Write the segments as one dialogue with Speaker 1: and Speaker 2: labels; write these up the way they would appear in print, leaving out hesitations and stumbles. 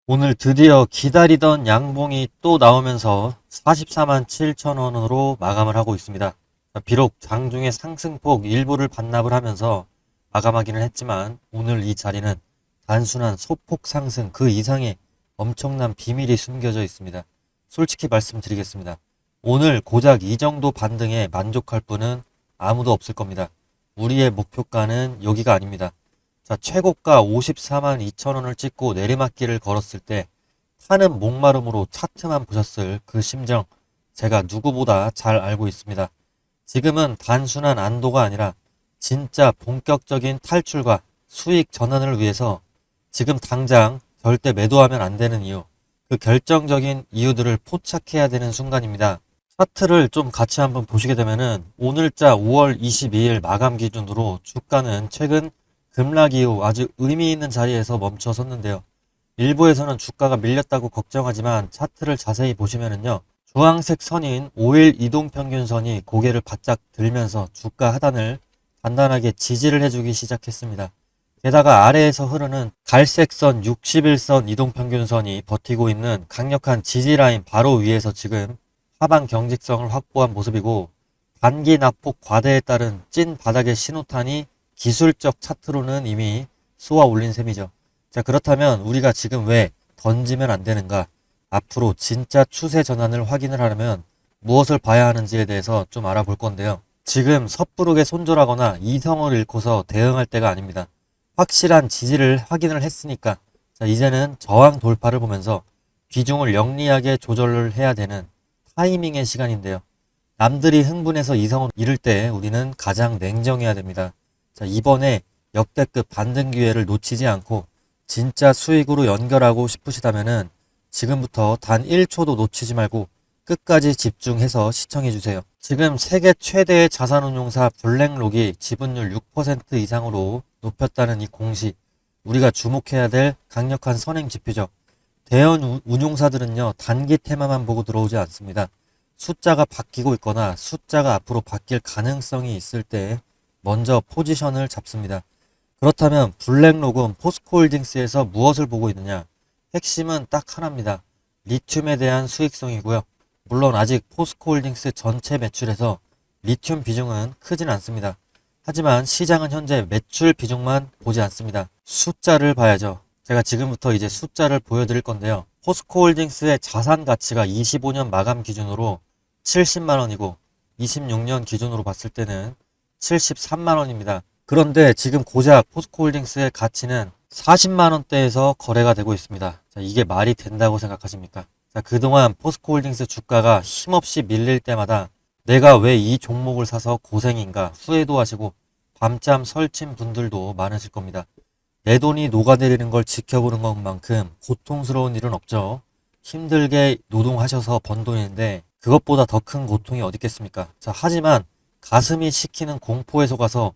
Speaker 1: 오늘 드디어 기다리던 양봉이 또 나오면서 44만 7천 원으로 마감을 하고 있습니다. 비록 장중에 상승폭 일부를 반납을 하면서 마감하기는 했지만 오늘 이 자리는 단순한 소폭 상승 그 이상의 엄청난 비밀이 숨겨져 있습니다. 솔직히 말씀드리겠습니다. 오늘 고작 이 정도 반등에 만족할 분은 아무도 없을 겁니다. 우리의 목표가는 여기가 아닙니다. 자, 최고가 54만 2천 원을 찍고 내리막길을 걸었을 때 타는 목마름으로 차트만 보셨을 그 심정 제가 누구보다 잘 알고 있습니다. 지금은 단순한 안도가 아니라 진짜 본격적인 탈출과 수익 전환을 위해서 지금 당장 절대 매도하면 안 되는 이유, 그 결정적인 이유들을 포착해야 되는 순간입니다. 차트를 좀 같이 한번 보시게 되면은 오늘자 5월 22일 마감 기준으로 주가는 최근 급락 이후 아주 의미 있는 자리에서 멈춰 섰는데요. 일부에서는 주가가 밀렸다고 걱정하지만 차트를 자세히 보시면은요. 주황색 선인 5일 이동평균선이 고개를 바짝 들면서 주가 하단을 단단하게 지지를 해주기 시작했습니다. 게다가 아래에서 흐르는 갈색 선 61선 이동평균선이 버티고 있는 강력한 지지라인 바로 위에서 지금 하방 경직성을 확보한 모습이고 단기 낙폭 과대에 따른 찐 바닥의 신호탄이 기술적 차트로는 이미 쏘아 올린 셈이죠. 자, 그렇다면 우리가 지금 왜 던지면 안 되는가? 앞으로 진짜 추세 전환을 확인을 하려면 무엇을 봐야 하는지에 대해서 좀 알아볼 건데요. 지금 섣부르게 손절하거나 이성을 잃고서 대응할 때가 아닙니다. 확실한 지지를 확인을 했으니까 자, 이제는 저항 돌파를 보면서 비중을 영리하게 조절을 해야 되는 타이밍의 시간인데요. 남들이 흥분해서 이성을 잃을 때 우리는 가장 냉정해야 됩니다. 자, 이번에 역대급 반등 기회를 놓치지 않고 진짜 수익으로 연결하고 싶으시다면은 지금부터 단 1초도 놓치지 말고 끝까지 집중해서 시청해 주세요. 지금 세계 최대의 자산운용사 블랙록이 지분율 6% 이상으로 높였다는 이 공시, 우리가 주목해야 될 강력한 선행 지표죠. 대형 운용사들은요, 단기 테마만 보고 들어오지 않습니다. 숫자가 바뀌고 있거나 숫자가 앞으로 바뀔 가능성이 있을 때 먼저 포지션을 잡습니다. 그렇다면 블랙록은 포스코홀딩스에서 무엇을 보고 있느냐? 핵심은 딱 하나입니다. 리튬에 대한 수익성이고요. 물론 아직 포스코홀딩스 전체 매출에서 리튬 비중은 크진 않습니다. 하지만 시장은 현재 매출 비중만 보지 않습니다. 숫자를 봐야죠. 제가 지금부터 이제 숫자를 보여드릴 건데요. 포스코홀딩스의 자산 가치가 25년 마감 기준으로 70만 원이고 26년 기준으로 봤을 때는 73만 원입니다. 그런데 지금 고작 포스코홀딩스의 가치는 40만 원대에서 거래가 되고 있습니다. 자, 이게 말이 된다고 생각하십니까? 자, 그동안 포스코홀딩스 주가가 힘없이 밀릴 때마다 내가 왜 이 종목을 사서 고생인가 후회도 하시고 밤잠 설친 분들도 많으실 겁니다. 내 돈이 녹아내리는 걸 지켜보는 것만큼 고통스러운 일은 없죠. 힘들게 노동하셔서 번 돈인데 그것보다 더 큰 고통이 어디 있겠습니까? 자, 하지만 가슴이 식히는 공포에 속아서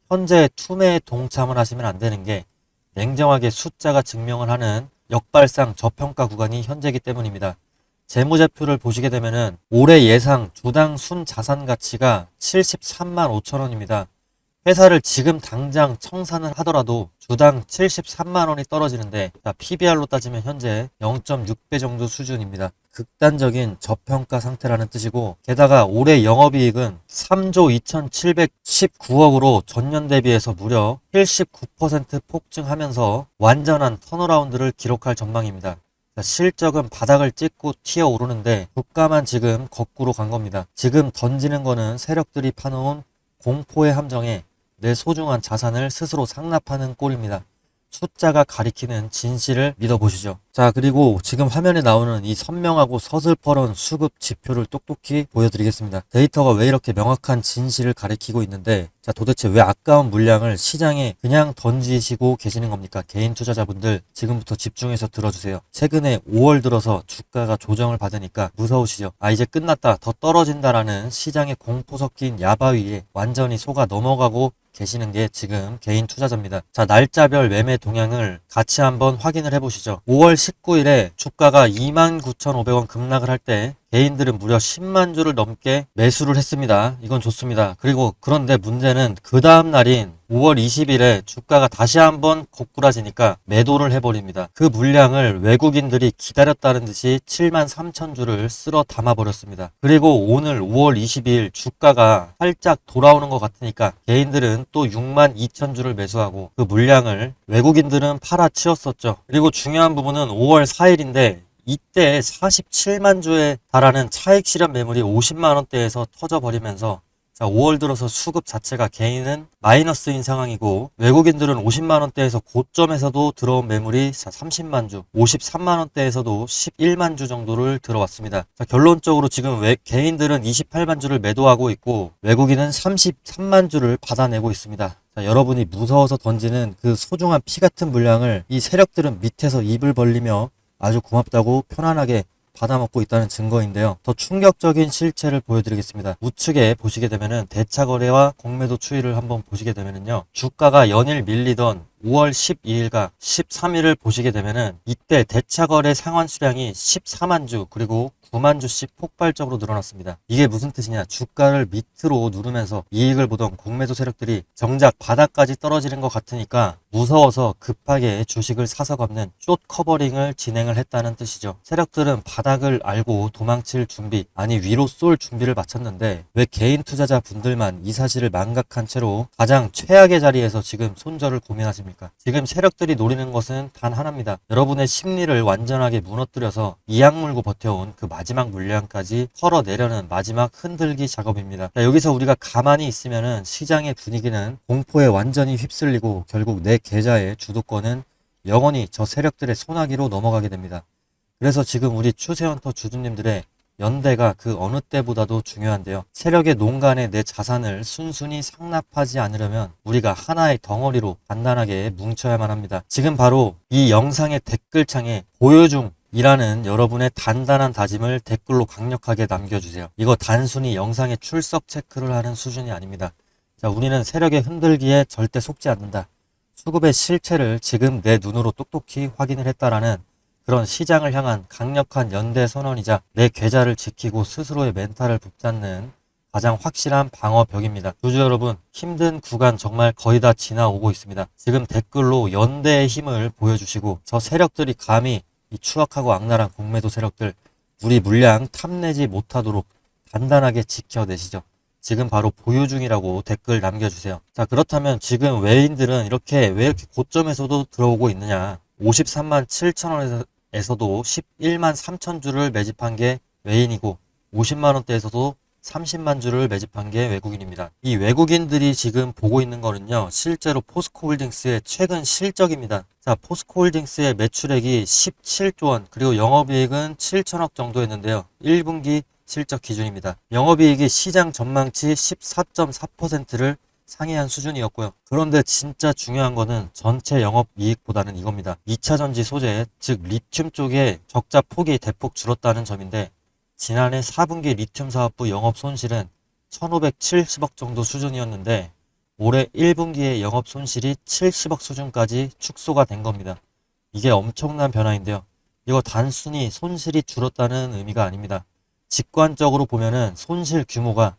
Speaker 1: 현재 투매에 동참을 하시면 안 되는 게 냉정하게 숫자가 증명을 하는 역발상 저평가 구간이 현재이기 때문입니다. 재무제표를 보시게 되면은 올해 예상 주당 순자산 가치가 73만 5천 원입니다. 회사를 지금 당장 청산을 하더라도 주당 73만 원이 떨어지는데 PBR로 따지면 현재 0.6배 정도 수준입니다. 극단적인 저평가 상태라는 뜻이고 게다가 올해 영업이익은 3조 2719억으로 전년 대비해서 무려 79% 폭증하면서 완전한 턴어라운드를 기록할 전망입니다. 실적은 바닥을 찍고 튀어오르는데 주가만 지금 거꾸로 간 겁니다. 지금 던지는 거는 세력들이 파놓은 공포의 함정에 내 소중한 자산을 스스로 상납하는 꼴입니다. 숫자가 가리키는 진실을 믿어보시죠. 자, 그리고 지금 화면에 나오는 이 선명하고 서슬퍼런 수급 지표를 똑똑히 보여드리겠습니다. 데이터가 왜 이렇게 명확한 진실을 가리키고 있는데 자, 도대체 왜 아까운 물량을 시장에 그냥 던지시고 계시는 겁니까? 개인 투자자분들 지금부터 집중해서 들어주세요. 최근에 5월 들어서 주가가 조정을 받으니까 무서우시죠? 아, 이제 끝났다, 더 떨어진다라는 시장의 공포 섞인 야바위에 완전히 속아 넘어가고 계시는 게 지금 개인 투자자입니다. 자, 날짜별 매매 동향을 같이 한번 확인을 해보시죠. 5월 19일에 주가가 29,500원 급락을 할 때 개인들은 무려 10만 주를 넘게 매수를 했습니다. 이건 좋습니다. 그리고 그런데 문제는 그 다음 날인 5월 20일에 주가가 다시 한번 고꾸라지니까 매도를 해버립니다. 그 물량을 외국인들이 기다렸다는 듯이 7만 3천 주를 쓸어 담아버렸습니다. 그리고 오늘 5월 22일 주가가 살짝 돌아오는 것 같으니까 개인들은 또 6만 2천 주를 매수하고 그 물량을 외국인들은 팔아치웠었죠. 그리고 중요한 부분은 5월 4일인데 이때 47만 주에 달하는 차익 실현 매물이 50만 원대에서 터져버리면서 5월 들어서 수급 자체가 개인은 마이너스인 상황이고 외국인들은 50만 원대에서 고점에서도 들어온 매물이 30만 주, 53만 원대에서도 11만 주 정도를 들어왔습니다. 결론적으로 지금 개인들은 28만 주를 매도하고 있고 외국인은 33만 주를 받아내고 있습니다. 여러분이 무서워서 던지는 그 소중한 피 같은 물량을 이 세력들은 밑에서 입을 벌리며 아주 고맙다고 편안하게 받아먹고 있다는 증거인데요. 더 충격적인 실체를 보여드리겠습니다. 우측에 보시게 되면은 대차거래와 공매도 추이를 한번 보시게 되면은요. 주가가 연일 밀리던 5월 12일과 13일을 보시게 되면은 이때 대차거래 상환 수량이 14만 주 그리고 9만 주씩 폭발적으로 늘어났습니다. 이게 무슨 뜻이냐? 주가를 밑으로 누르면서 이익을 보던 공매도 세력들이 정작 바닥까지 떨어지는 것 같으니까 무서워서 급하게 주식을 사서 갚는 숏 커버링을 진행을 했다는 뜻이죠. 세력들은 바닥을 알고 도망칠 준비, 아니 위로 쏠 준비를 마쳤는데 왜 개인 투자자 분들만 이 사실을 망각한 채로 가장 최악의 자리에서 지금 손절을 고민하십니까? 지금 세력들이 노리는 것은 단 하나입니다. 여러분의 심리를 완전하게 무너뜨려서 이악 물고 버텨온 그 마지막 물량까지 털어내려는 마지막 흔들기 작업입니다. 여기서 우리가 가만히 있으면은 시장의 분위기는 공포에 완전히 휩쓸리고 결국 내 계좌의 주도권은 영원히 저 세력들의 손아귀로 넘어가게 됩니다. 그래서 지금 우리 추세헌터 주주님들의 연대가 그 어느 때보다도 중요한데요. 세력의 농간에 내 자산을 순순히 상납하지 않으려면 우리가 하나의 덩어리로 단단하게 뭉쳐야만 합니다. 지금 바로 이 영상의 댓글창에 보여 중 이라는 여러분의 단단한 다짐을 댓글로 강력하게 남겨주세요. 이거 단순히 영상에 출석 체크를 하는 수준이 아닙니다. 우리는 세력의 흔들기에 절대 속지 않는다. 수급의 실체를 지금 내 눈으로 똑똑히 확인을 했다라는 그런 시장을 향한 강력한 연대 선언이자 내 계좌를 지키고 스스로의 멘탈을 붙잡는 가장 확실한 방어벽입니다. 주주 여러분, 힘든 구간 정말 거의 다 지나오고 있습니다. 지금 댓글로 연대의 힘을 보여주시고 저 세력들이 감히 이 추악하고 악랄한 공매도 세력들 우리 물량 탐내지 못하도록 단단하게 지켜내시죠. 지금 바로 보유 중이라고 댓글 남겨주세요. 자, 그렇다면 지금 외인들은 왜 이렇게 고점에서도 들어오고 있느냐? 53만 7천 원에서도 11만 3천 주를 매집한 게 외인이고 50만 원대에서도 30만 주를 매집한 게 외국인입니다. 이 외국인들이 지금 보고 있는 거는요. 실제로 포스코홀딩스의 최근 실적입니다. 자, 포스코홀딩스의 매출액이 17조 원 그리고 영업이익은 7천억 정도였는데요. 1분기 실적 기준입니다. 영업이익이 시장 전망치 14.4%를 상회한 수준이었고요. 그런데 진짜 중요한 거는 전체 영업이익보다는 이겁니다. 2차전지 소재, 즉 리튬 쪽에 적자 폭이 대폭 줄었다는 점인데 지난해 4분기 리튬 사업부 영업 손실은 1,570억 정도 수준이었는데 올해 1분기의 영업 손실이 70억 수준까지 축소가 된 겁니다. 이게 엄청난 변화인데요. 이거 단순히 손실이 줄었다는 의미가 아닙니다. 직관적으로 보면은 손실 규모가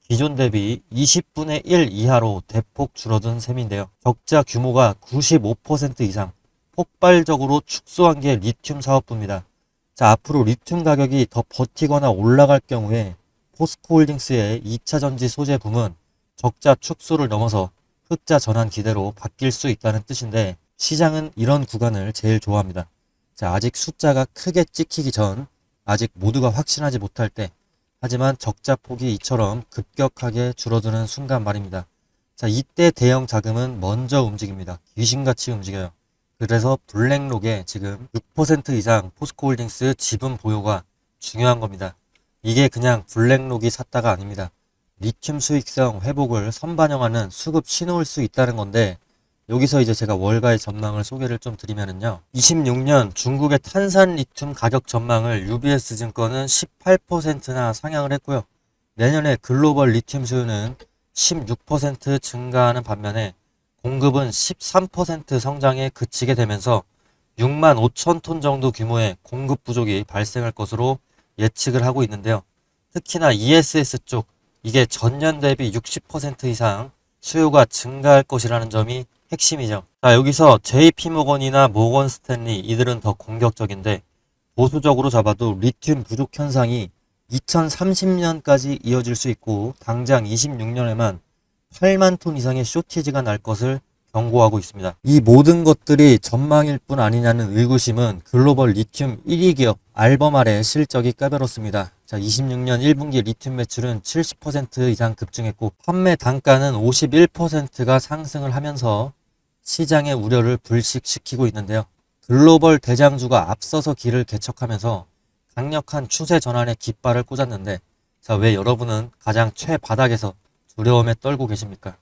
Speaker 1: 기존 대비 20분의 1 이하로 대폭 줄어든 셈인데요. 적자 규모가 95% 이상 폭발적으로 축소한 게 리튬 사업부입니다. 자, 앞으로 리튬 가격이 더 버티거나 올라갈 경우에 포스코홀딩스의 2차전지 소재 부문 적자 축소를 넘어서 흑자 전환 기대로 바뀔 수 있다는 뜻인데 시장은 이런 구간을 제일 좋아합니다. 자, 아직 숫자가 크게 찍히기 전 아직 모두가 확신하지 못할 때 하지만 적자 폭이 이처럼 급격하게 줄어드는 순간 말입니다. 자, 이때 대형 자금은 먼저 움직입니다. 귀신같이 움직여요. 그래서 블랙록에 지금 6% 이상 포스코홀딩스 지분 보유가 중요한 겁니다. 이게 그냥 블랙록이 샀다가 아닙니다. 리튬 수익성 회복을 선반영하는 수급 신호일 수 있다는 건데 여기서 이제 제가 월가의 전망을 소개를 좀 드리면은요. 26년 중국의 탄산 리튬 가격 전망을 UBS 증권은 18%나 상향을 했고요. 내년에 글로벌 리튬 수요는 16% 증가하는 반면에 공급은 13% 성장에 그치게 되면서 6만 5천 톤 정도 규모의 공급 부족이 발생할 것으로 예측을 하고 있는데요. 특히나 ESS 쪽, 이게 전년 대비 60% 이상 수요가 증가할 것이라는 점이 핵심이죠. 자, 여기서 JP모건이나 모건 스탠리 이들은 더 공격적인데, 보수적으로 잡아도 리튬 부족 현상이 2030년까지 이어질 수 있고 당장 26년에만 8만 톤 이상의 쇼티지가 날 것을 경고하고 있습니다. 이 모든 것들이 전망일 뿐 아니냐는 의구심은 글로벌 리튬 1위 기업 알버말의 실적이 까다롭습니다. 자, 26년 1분기 리튬 매출은 70% 이상 급증했고 판매 단가는 51%가 상승을 하면서 시장의 우려를 불식시키고 있는데요. 글로벌 대장주가 앞서서 길을 개척하면서 강력한 추세 전환의 깃발을 꽂았는데, 자, 왜 여러분은 가장 최바닥에서 두려움에 떨고 계십니까?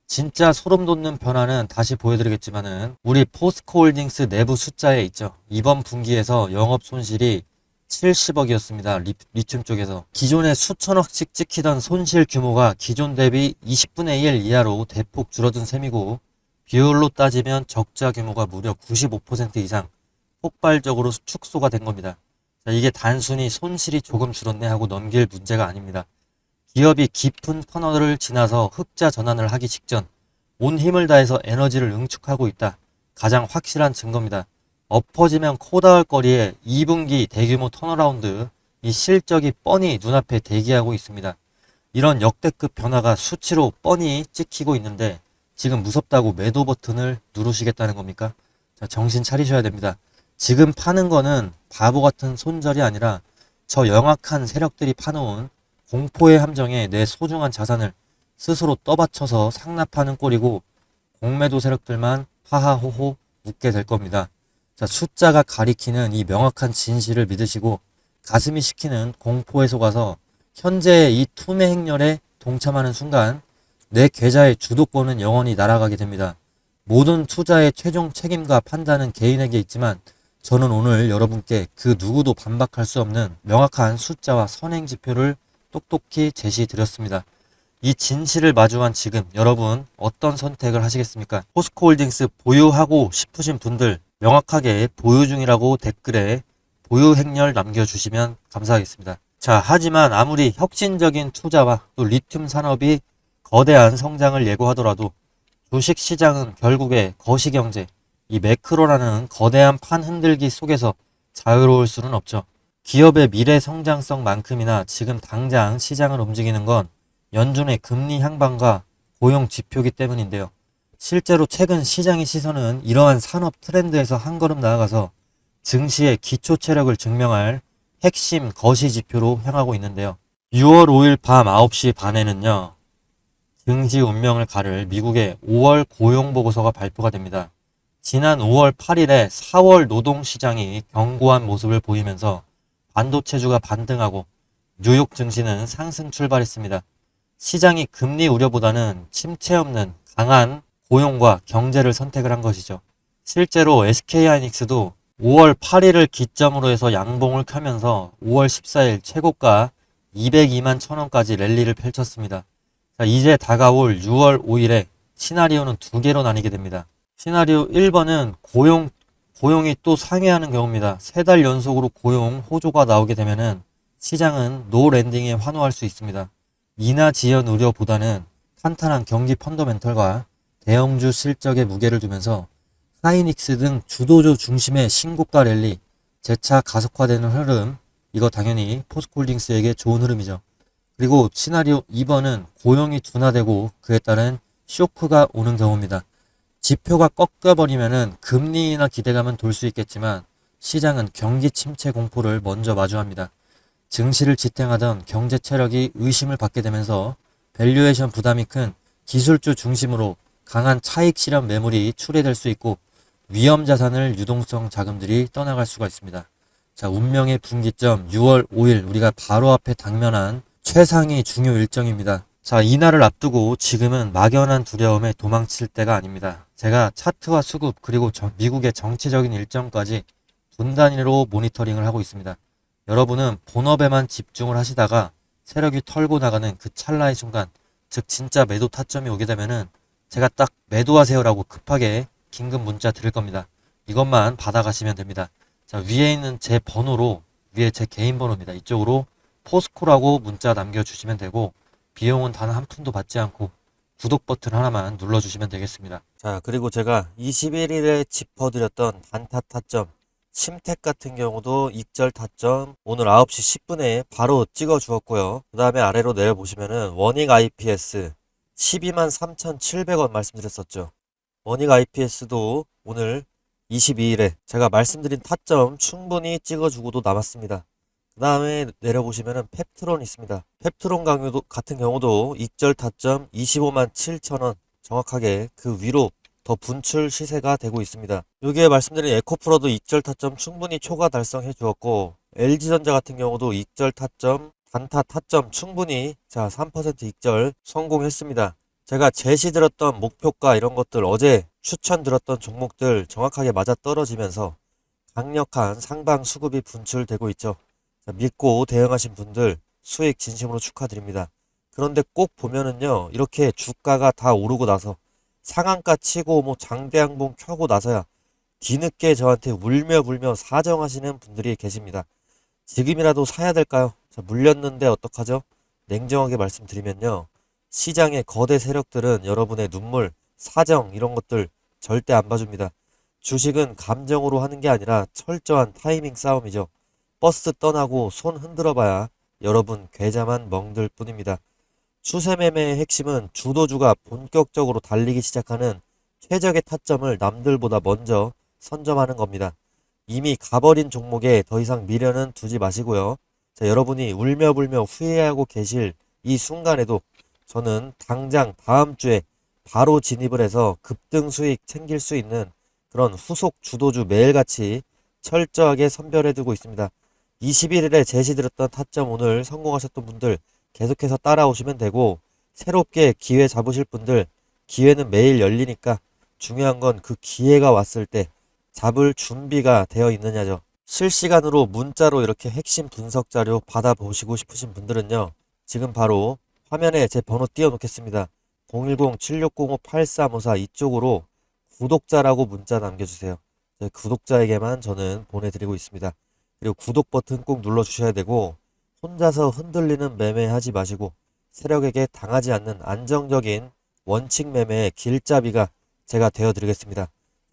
Speaker 1: 진짜 소름 돋는 변화는 다시 보여드리겠지만은 우리 포스코홀딩스 내부 숫자에 있죠. 이번 분기에서 영업 손실이 70억이었습니다. 리튬 쪽에서. 기존에 수천억씩 찍히던 손실 규모가 기존 대비 20분의 1 이하로 대폭 줄어든 셈이고, 비율로 따지면 적자 규모가 무려 95% 이상 폭발적으로 축소가 된 겁니다. 자, 이게 단순히 손실이 조금 줄었네 하고 넘길 문제가 아닙니다. 기업이 깊은 터널을 지나서 흑자 전환을 하기 직전 온 힘을 다해서 에너지를 응축하고 있다. 가장 확실한 증거입니다. 엎어지면 코다할 거리에 2분기 대규모 턴어라운드, 이 실적이 뻔히 눈앞에 대기하고 있습니다. 이런 역대급 변화가 수치로 뻔히 찍히고 있는데 지금 무섭다고 매도 버튼을 누르시겠다는 겁니까? 자, 정신 차리셔야 됩니다. 지금 파는 거는 바보 같은 손절이 아니라 저 영악한 세력들이 파놓은 공포의 함정에 내 소중한 자산을 스스로 떠받쳐서 상납하는 꼴이고, 공매도 세력들만 하하호호 웃게 될 겁니다. 자, 숫자가 가리키는 이 명확한 진실을 믿으시고 가슴이 식히는 공포에 속아서 현재의 이 투매 행렬에 동참하는 순간 내 계좌의 주도권은 영원히 날아가게 됩니다. 모든 투자의 최종 책임과 판단은 개인에게 있지만 저는 오늘 여러분께 그 누구도 반박할 수 없는 명확한 숫자와 선행 지표를 똑똑히 제시드렸습니다. 이 진실을 마주한 지금 여러분 어떤 선택을 하시겠습니까? 포스코홀딩스 보유하고 싶으신 분들 명확하게 보유 중이라고 댓글에 보유 행렬 남겨주시면 감사하겠습니다. 자, 하지만 아무리 혁신적인 투자와 또 리튬 산업이 거대한 성장을 예고하더라도 주식시장은 결국에 거시경제, 이 매크로라는 거대한 판 흔들기 속에서 자유로울 수는 없죠. 기업의 미래 성장성만큼이나 지금 당장 시장을 움직이는 건 연준의 금리 향방과 고용 지표이기 때문인데요. 실제로 최근 시장의 시선은 이러한 산업 트렌드에서 한 걸음 나아가서 증시의 기초 체력을 증명할 핵심 거시 지표로 향하고 있는데요. 6월 5일 밤 9시 반에는요. 증시 운명을 가를 미국의 5월 고용보고서가 발표가 됩니다. 지난 5월 8일에 4월 노동시장이 견고한 모습을 보이면서 반도체주가 반등하고 뉴욕 증시는 상승 출발했습니다. 시장이 금리 우려보다는 침체 없는 강한 고용과 경제를 선택을 한 것이죠. 실제로 SK하이닉스도 5월 8일을 기점으로 해서 양봉을 켜면서 5월 14일 최고가 202만 1000원까지 랠리를 펼쳤습니다. 자, 이제 다가올 6월 5일에 시나리오는 두 개로 나뉘게 됩니다. 시나리오 1번은 고용이 또 상회하는 경우입니다. 3달 연속으로 고용 호조가 나오게 되면은 시장은 노 랜딩에 환호할 수 있습니다. 인하 지연 우려보다는 탄탄한 경기 펀더멘털과 대형주 실적에 무게를 두면서 하이닉스 등 주도주 중심의 신고가 랠리, 재차 가속화되는 흐름, 이거 당연히 포스코홀딩스에게 좋은 흐름이죠. 그리고 시나리오 2번은 고용이 둔화되고 그에 따른 쇼크가 오는 경우입니다. 지표가 꺾여버리면은 금리 인하 기대감은 돌 수 있겠지만 시장은 경기 침체 공포를 먼저 마주합니다. 증시를 지탱하던 경제 체력이 의심을 받게 되면서 밸류에이션 부담이 큰 기술주 중심으로 강한 차익 실현 매물이 출회될 수 있고 위험 자산을 유동성 자금들이 떠나갈 수가 있습니다. 자, 운명의 분기점 6월 5일 우리가 바로 앞에 당면한 최상위 중요 일정입니다. 자, 이날을 앞두고 지금은 막연한 두려움에 도망칠 때가 아닙니다. 제가 차트와 수급 그리고 미국의 정치적인 일정까지 분 단위로 모니터링을 하고 있습니다. 여러분은 본업에만 집중을 하시다가 세력이 털고 나가는 그 찰나의 순간, 즉 진짜 매도 타점이 오게 되면은 제가 딱 매도하세요라고 급하게 긴급 문자 드릴 겁니다. 이것만 받아가시면 됩니다. 자, 위에 있는 제 번호로 위에 제 개인 번호입니다. 이쪽으로 포스코라고 문자 남겨주시면 되고 비용은 단 한 푼도 받지 않고 구독 버튼 하나만 눌러주시면 되겠습니다. 자, 그리고 제가 21일에 짚어드렸던 단타 타점 심택 같은 경우도 익절 타점 오늘 9시 10분에 바로 찍어 주었고요. 그 다음에 아래로 내려보시면은 워닝 IPS 123,700원 말씀드렸었죠. 워닝 IPS도 오늘 22일에 제가 말씀드린 타점 충분히 찍어주고도 남았습니다. 그 다음에 내려보시면은 펩트론 있습니다. 펩트론 강요도 같은 경우도 익절 타점 25만 7천원 정확하게 그 위로 더 분출 시세가 되고 있습니다. 여기에 말씀드린 에코프로도 익절 타점 충분히 초과 달성해 주었고 LG전자 같은 경우도 익절 타점 단타 타점 충분히 자 3% 익절 성공했습니다. 제가 제시드렸던 목표가 이런 것들 어제 추천드렸던 종목들 정확하게 맞아 떨어지면서 강력한 상방 수급이 분출되고 있죠. 자, 믿고 대응하신 분들 수익 진심으로 축하드립니다. 그런데 꼭 보면은요 이렇게 주가가 다 오르고 나서 상한가 치고 뭐 장대양봉 켜고 나서야 뒤늦게 저한테 울며불며 사정하시는 분들이 계십니다. 지금이라도 사야 될까요? 자, 물렸는데 어떡하죠? 냉정하게 말씀드리면요. 시장의 거대 세력들은 여러분의 눈물, 사정 이런 것들 절대 안 봐줍니다. 주식은 감정으로 하는 게 아니라 철저한 타이밍 싸움이죠. 버스 떠나고 손 흔들어 봐야 여러분 계좌만 멍들 뿐입니다. 추세 매매의 핵심은 주도주가 본격적으로 달리기 시작하는 최적의 타점을 남들보다 먼저 선점하는 겁니다. 이미 가버린 종목에 더 이상 미련은 두지 마시고요. 자, 여러분이 울며불며 후회하고 계실 이 순간에도 저는 당장 다음 주에 바로 진입을 해서 급등 수익 챙길 수 있는 그런 후속 주도주 매일같이 철저하게 선별해두고 있습니다. 21일에 제시드렸던 타점 오늘 성공하셨던 분들 계속해서 따라오시면 되고 새롭게 기회 잡으실 분들 기회는 매일 열리니까 중요한 건 그 기회가 왔을 때 잡을 준비가 되어 있느냐죠. 실시간으로 문자로 이렇게 핵심 분석 자료 받아보시고 싶으신 분들은요. 지금 바로 화면에 제 번호 띄워놓겠습니다. 010-7605-8354 이쪽으로 구독자라고 문자 남겨주세요. 구독자에게만 저는 보내드리고 있습니다. 그리고 구독 버튼 꼭 눌러주셔야 되고 혼자서 흔들리는 매매하지 마시고 세력에게 당하지 않는 안정적인 원칙 매매의 길잡이가 제가 되어드리겠습니다.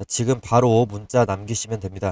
Speaker 1: 지금 바로 문자 남기시면 됩니다.